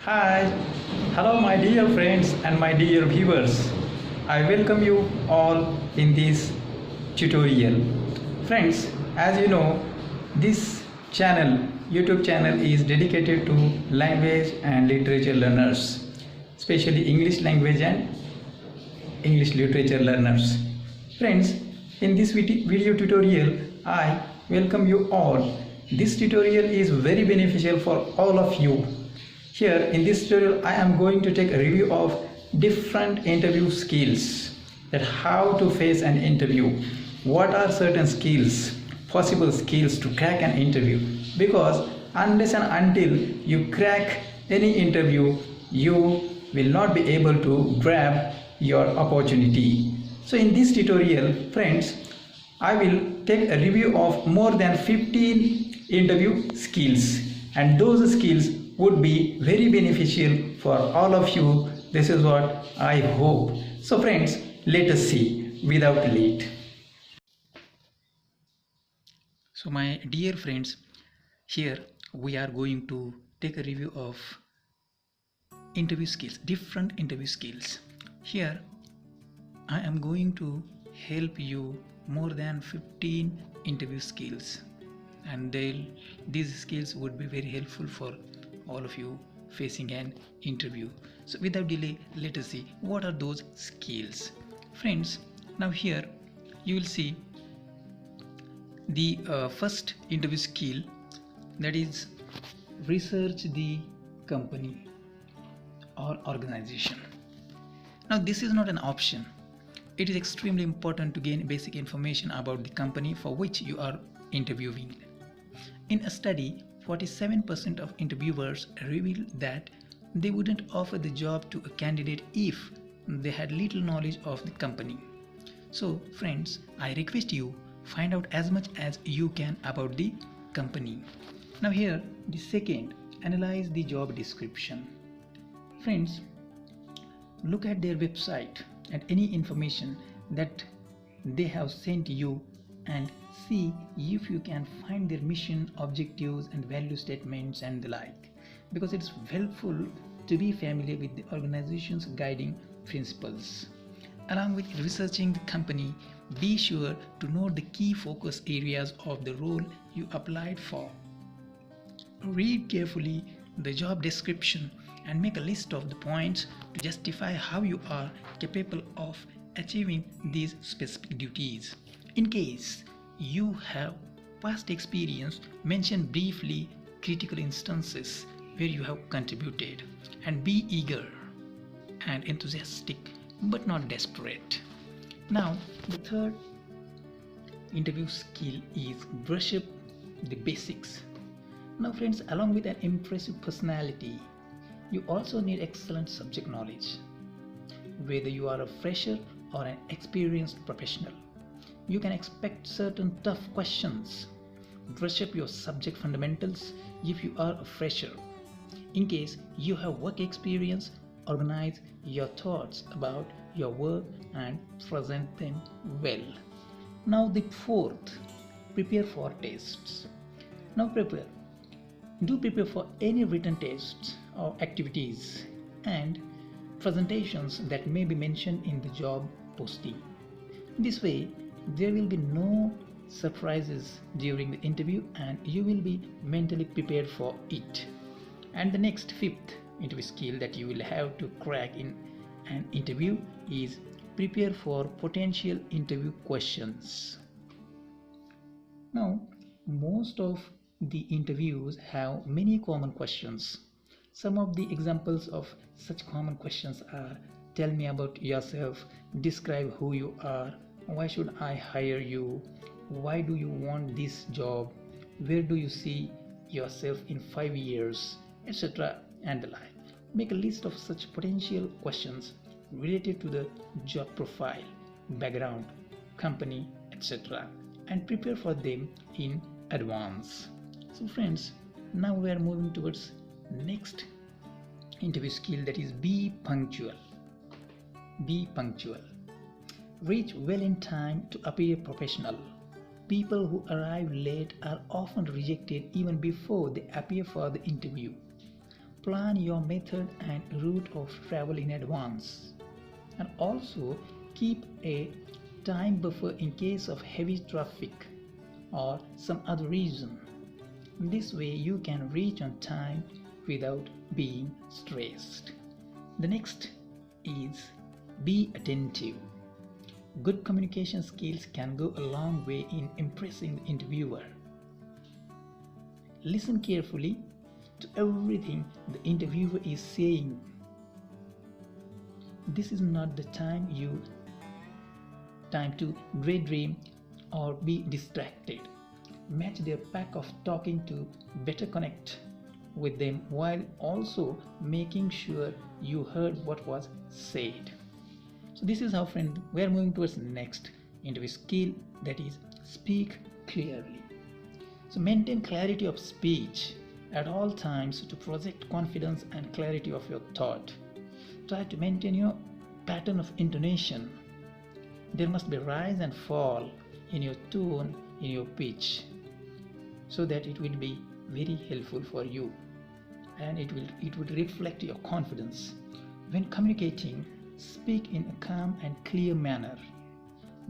Hi, hello, my dear friends and my dear viewers. I welcome you all in this tutorial. Friends, as you know, this YouTube channel, is dedicated to language and literature learners, especially English language and English literature learners. Friends, in this video tutorial, I welcome you all. This tutorial is very beneficial for all of you. Here in this tutorial, I am going to take a review of different interview skills, that how to face an interview, what are certain skills, possible skills to crack an interview, because unless and until you crack any interview, you will not be able to grab your opportunity. So in this tutorial, friends, I will take a review of more than 15 interview skills, and those skills would be very beneficial for all of you. This is what I hope. So friends, let us see without late. So my dear friends, here we are going to take a review of interview skills, different interview skills. Here I am going to help you more than 15 interview skills, and these skills would be very helpful for all of you facing an interview. So without delay, let us see what are those skills. Friends, now here you will see the first interview skill, that is research the company or organization. Now this is not an option. It is extremely important to gain basic information about the company for which you are interviewing. In a study, 47% of interviewers revealed that they wouldn't offer the job to a candidate if they had little knowledge of the company. So friends, I request you, find out as much as you can about the company. Now here, the second, analyze the job description. Friends, look at their website and any information that they have sent you, and see if you can find their mission, objectives and value statements and the like, because it's helpful to be familiar with the organization's guiding principles. Along with researching the company, be sure to note the key focus areas of the role you applied for. Read carefully the job description and make a list of the points to justify how you are capable of achieving these specific duties. In case you have past experience, mention briefly critical instances where you have contributed, and be eager and enthusiastic but not desperate. Now the third interview skill is brush up the basics. Now friends, along with an impressive personality, you also need excellent subject knowledge. Whether you are a fresher or an experienced professional, you can expect certain tough questions. Brush up your subject fundamentals if you are a fresher. In case you have work experience, organize your thoughts about your work and present them well. Now the fourth, prepare for tests. Now do prepare for any written tests or activities and presentations that may be mentioned in the job posting. This way, there will be no surprises during the interview and you will be mentally prepared for it. And the next fifth interview skill that you will have to crack in an interview is prepare for potential interview questions. Now, most of the interviews have many common questions. Some of the examples of such common questions are: tell me about yourself, describe who you are, why should I hire you, why do you want this job, where do you see yourself in 5 years, etc. and the like. Make a list of such potential questions related to the job profile, background, company, etc. and prepare for them in advance. So friends, now we are moving towards next interview skill, that is be punctual. Be punctual. Reach well in time to appear professional. People who arrive late are often rejected even before they appear for the interview. Plan your method and route of travel in advance, and also keep a time buffer in case of heavy traffic or some other reason. This way you can reach on time without being stressed. The next is be attentive. Good communication skills can go a long way in impressing the interviewer. Listen carefully to everything the interviewer is saying. This is not the time to daydream or be distracted. Match their pack of talking to better connect with them while also making sure you heard what was said. So this is how, friend, we are moving towards the next interview skill, that is speak clearly. So maintain clarity of speech at all times to project confidence and clarity of your thought. Try to maintain your pattern of intonation. There must be rise and fall in your tone, in your pitch, so that it will be very helpful for you, and it would reflect your confidence. When communicating, speak in a calm and clear manner.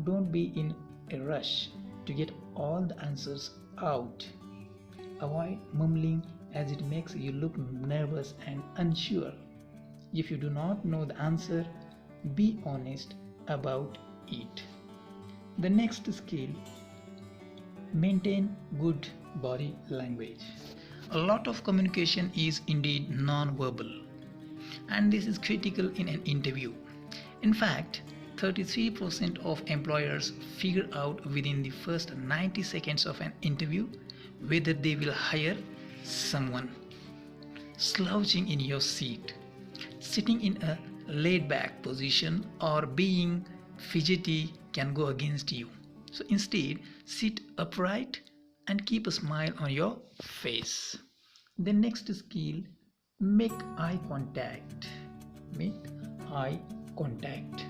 Don't be in a rush to get all the answers out. Avoid mumbling, as it makes you look nervous and unsure. If you do not know the answer, be honest about it. The next skill, maintain good body language. A lot of communication is indeed non-verbal, and this is critical in an interview. In fact, 33% of employers figure out within the first 90 seconds of an interview whether they will hire someone. Slouching in your seat, sitting in a laid-back position, or being fidgety can go against you. So instead, sit upright and keep a smile on your face. The next skill, make eye contact. Make eye contact.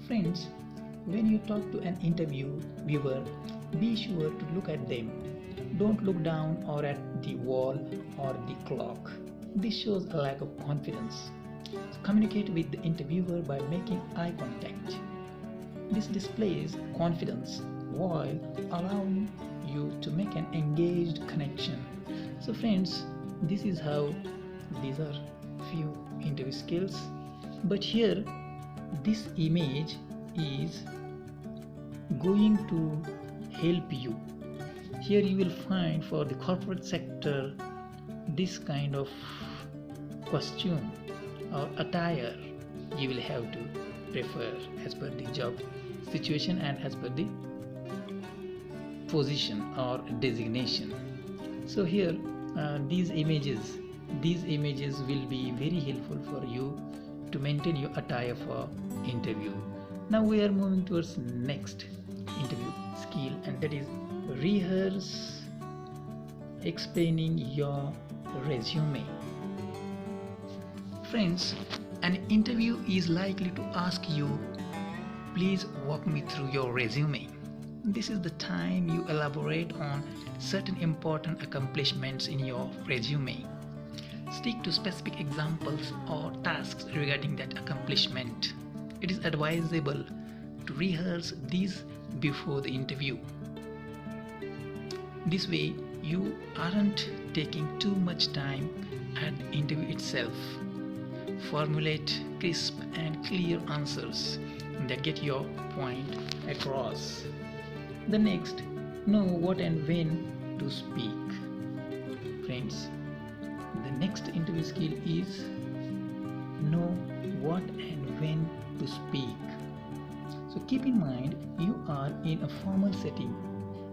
Friends, when you talk to an interviewer, be sure to look at them. Don't look down or at the wall or the clock. This shows a lack of confidence. Communicate with the interviewer by making eye contact. This displays confidence while allowing you to make an engaged connection. So friends, these are few interview skills, but here this image is going to help you. Here you will find for the corporate sector this kind of costume or attire you will have to prefer as per the job situation and as per the position or designation. So here these images will be very helpful for you to maintain your attire for interview. Now we are moving towards next interview skill, and that is rehearse explaining your resume. Friends, an interview is likely to ask you, please walk me through your resume. This is the time you elaborate on certain important accomplishments in your resume. Stick to specific examples or tasks regarding that accomplishment. It is advisable to rehearse these before the interview. This way, you aren't taking too much time at the interview itself. Formulate crisp and clear answers that get your point across. The next, know what and when to speak. Friends, the next interview skill is know what and when to speak. So keep in mind, you are in a formal setting.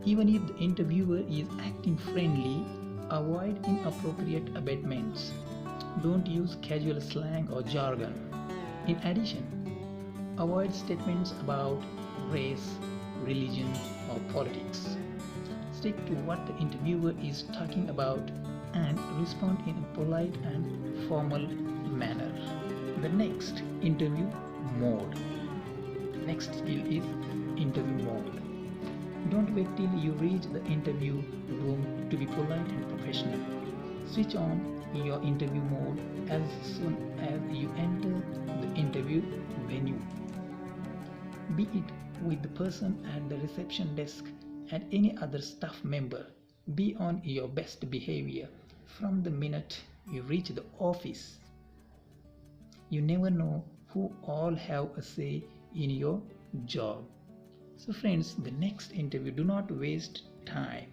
Even if the interviewer is acting friendly, avoid inappropriate abatements. Don't use casual slang or jargon. In addition, avoid statements about race, religion, or politics. Stick to what the interviewer is talking about and respond in a polite and formal manner. The next, interview mode. The next skill is interview mode. Don't wait till you reach the interview room to be polite and professional. Switch on your interview mode as soon as you enter the interview venue. Be it with the person at the reception desk and any other staff member. Be on your best behavior from the minute you reach the office. You never know who all have a say in your job. So friends, the next interview, do not waste time.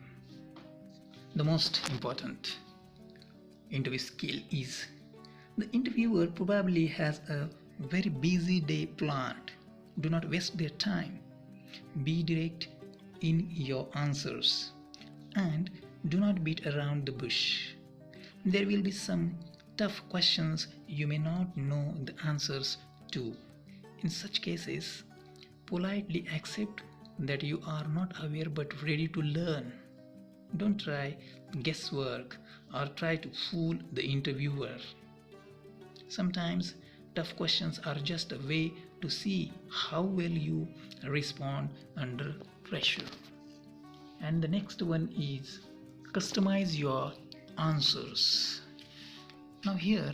The most important interview skill is the interviewer probably has a very busy day planned. Do not waste their time. Be direct in your answers and do not beat around the bush. There will be some tough questions you may not know the answers to. In such cases, politely accept that you are not aware but ready to learn. Don't try guesswork or try to fool the interviewer. Sometimes tough questions are just a way to see how well you respond under pressure. And the next one is customize your answers. Now here,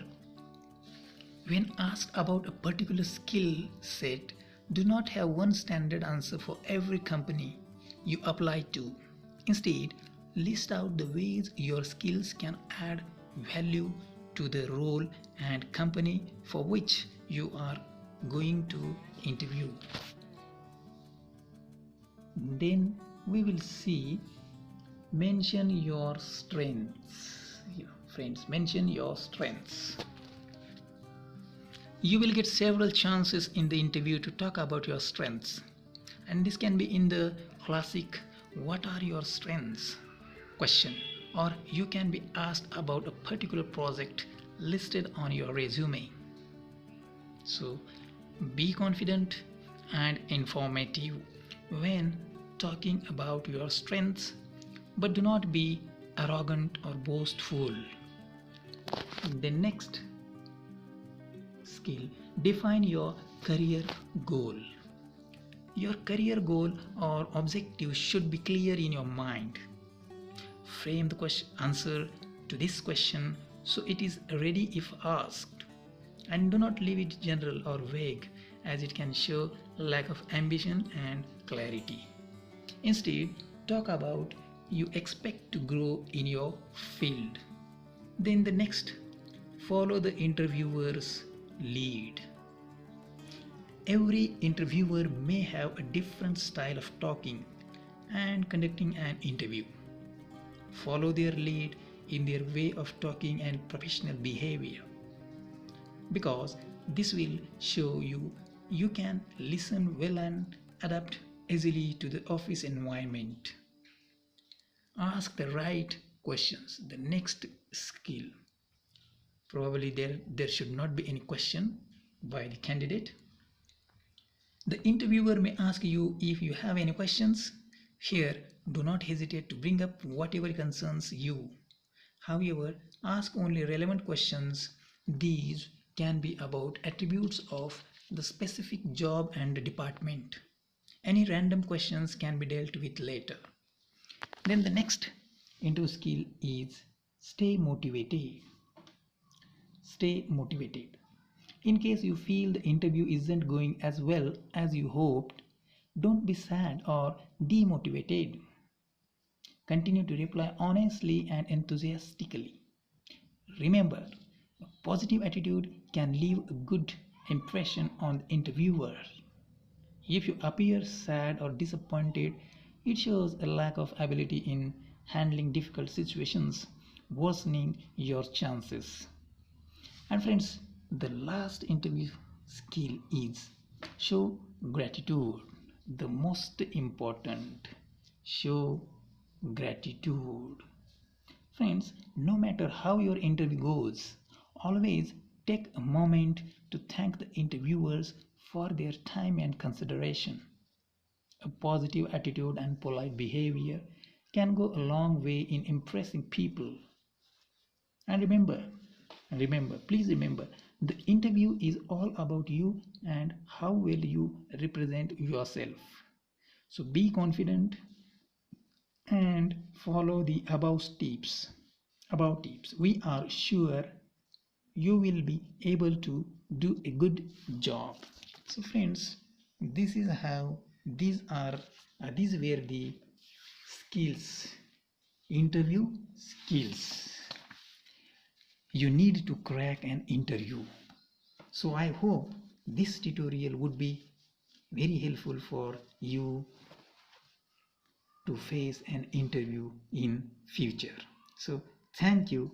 when asked about a particular skill set, do not have one standard answer for every company you apply to. Instead, list out the ways your skills can add value to the role and company for which you are going to interview. Then we will see mention your strengths. Friends, mention your strengths. You will get several chances in the interview to talk about your strengths, and this can be in the classic "What are your strengths?" question, or you can be asked about a particular project listed on your resume. So be confident and informative when talking about your strengths, but do not be arrogant or boastful. The next skill, define your career goal. Your career goal or objective should be clear in your mind. Frame the answer to this question so it is ready if asked, and do not leave it general or vague, as it can show lack of ambition and clarity. Instead, talk about you expect to grow in your field. Then the next, follow the interviewer's lead. Every interviewer may have a different style of talking and conducting an interview. Follow their lead in their way of talking and professional behavior, because this will show you can listen well and adapt easily to the office environment. Ask the right questions. The next skill, probably there should not be any question by the candidate. The interviewer may ask you if you have any questions. Here, do not hesitate to bring up whatever concerns you. However, ask only relevant questions. These can be about attributes of the specific job and department. Any random questions can be dealt with later. Then the next interview skill is stay motivated. Stay motivated. In case you feel the interview isn't going as well as you hoped, don't be sad or demotivated. Continue to reply honestly and enthusiastically. Remember, a positive attitude can leave a good impression on the interviewer. If you appear sad or disappointed, it shows a lack of ability in handling difficult situations, worsening your chances. And friends, the last interview skill is show gratitude. The most important, show gratitude. Friends, no matter how your interview goes, always take a moment to thank the interviewers for their time and consideration. A positive attitude and polite behavior can go a long way in impressing people. And please remember, the interview is all about you and how well you represent yourself. So be confident and follow the above tips. about tips. We are sure you will be able to do a good job. So friends, this is how these were the skills, interview skills you need to crack an interview. So I hope this tutorial would be very helpful for you to face an interview in future. So thank you.